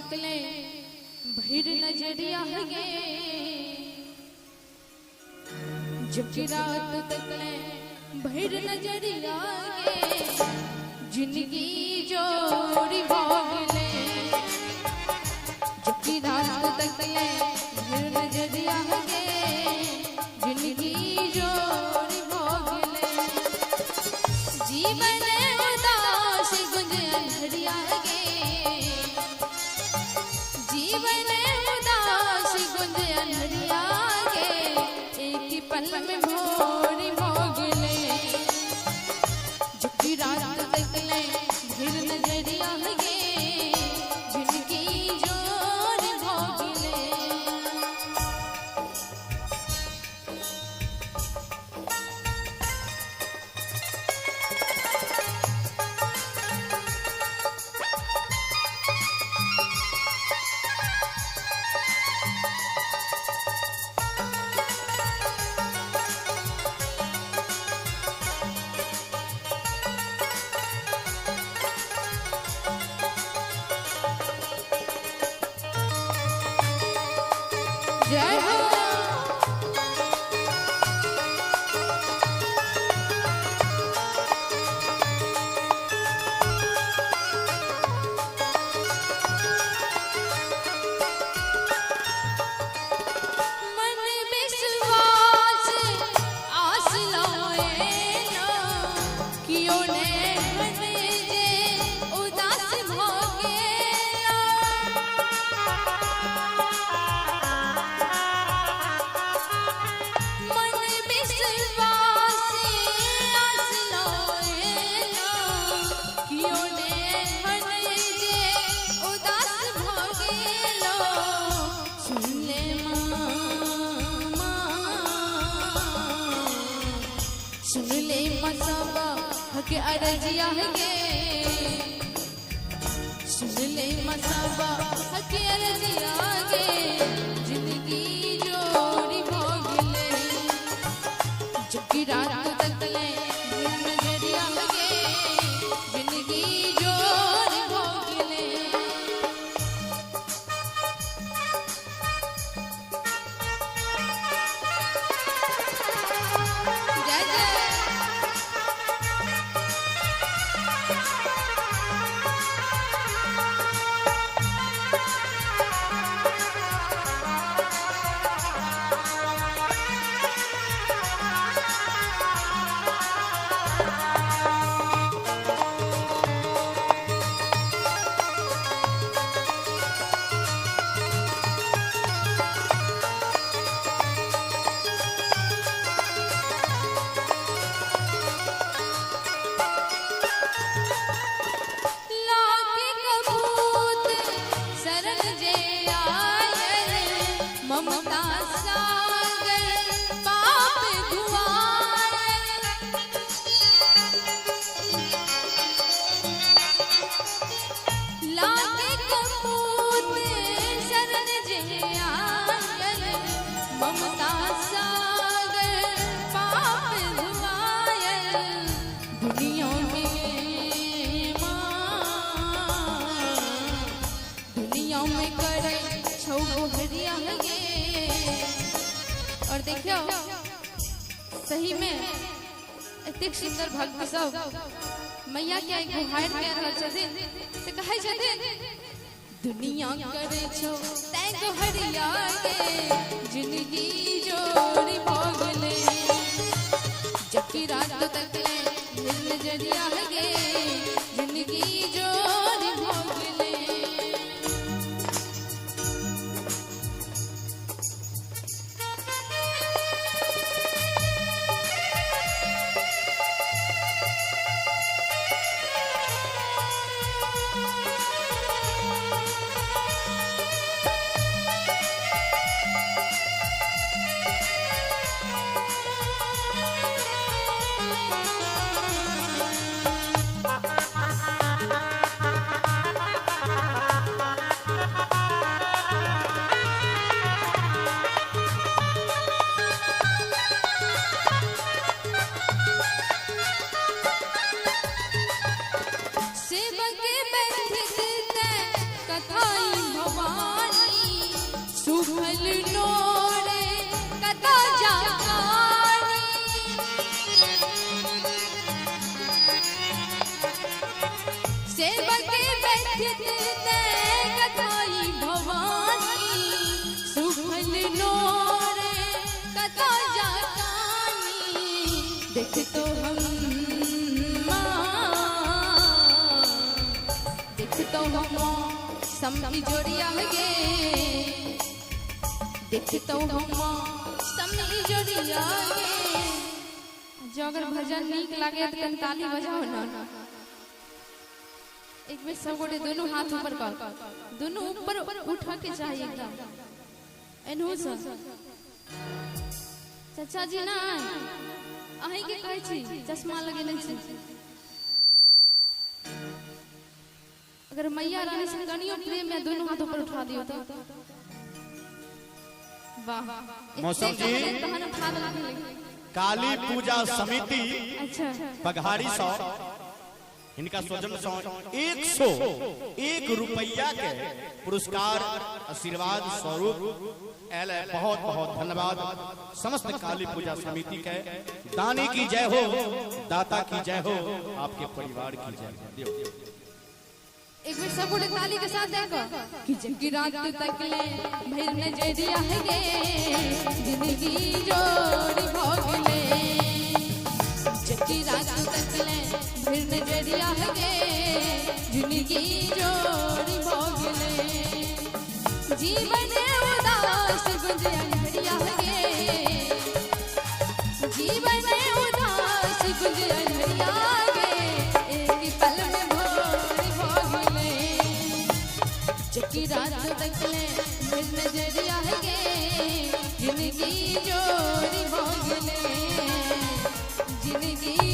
तकले भीड़ नजरिया गे जबकि रात तकले भीड़ नजरिया गे जिंदगी जोड़ी भागले जबकि रात तकले भीड़ नजरिया गे जिंदगी जोड़ी भागले जीवन उदास गुंजे अंधरिया गे जीवन उदास गुंजे अंधरिया गे एक ही पल में भोरी भोगले जबकि रात तकले भीड़ नजरिया गे जिनकी जोर भोगले जय हो मन विश्वास आस लाए ना कियो ने मन जे उदास भोगे मन विश्वास आस लाए ना कियो ने मन जे उदास भोगे सुन ले सुन ले मसाबा हक अरजिया गे सुन ले मसाबा हक अरजिया गे जिंदगी जोड़ी भोगले जबकि रात तकले भीड़ नजरिया गे जिंदगी जोड़ी भोगले जय जय लागे कबूत सरल जे आयल ममता सागर पाप धुआयल लागे कबूत सरल जे आयल ममता सागर पाप धुआयल दुनिया में करे छौ हरिया गे और देखियो सही में एतेक सुंदर भक्त सब मैया के गुहार कह रहल छथिन से कहै छथिन दुनिया करे छौ तै गोहरिया गे जिंदगी जोड़ी भोगले जबकि रात तकले भीड़ नजरिया गे जिंदगी जोड़ी भोगले नोरे कदा जानी सेवक बैठित ते कथाई भवानी सुफल नोरे कदा जानी देख तो हम तो हम समझी जोड़िया गे देख तो हम समझी जोड़िया गे जो अगर भजन नीक लागे तो कन ताली बजाओ ना एक बेर सब गोटे दोनों हाथ ऊपर कर दोनों ऊपर उठा के चाहिए एकदम एनहु से चाचा जी ना अहीं के कहै छी चश्मा लगेने छी अगर मैया रानी संगनियो प्रेम में दोनों हाथ ऊपर उठा दियो तो वाह मौसम जी काली पूजा समिति अच्छा पघारी सौ इनका स्वजन 101 रुपया के पुरस्कार आशीर्वाद स्वरूप बहुत बहुत धन्यवाद समस्त काली पूजा समिति के दानी की जय हो दाता की जय हो आपके परिवार की जय हो एक बार सब उड़े ताली के साथ देखो कि जिनकी रात तक ले भैर ने जरिया है गे जिंदगी जोड़ी भोगले जिनकी रात तक ले भैर ने जरिया है गे जिंदगी जोड़ी भोगले जीवन उदास गुंजे अंधरिया है गे जीवन उदास गुंजे अंधरिया गे एक पल में की रात तक ले फिर नजरिया है गे जिंदगी जोड़ी भोगले जिंदगी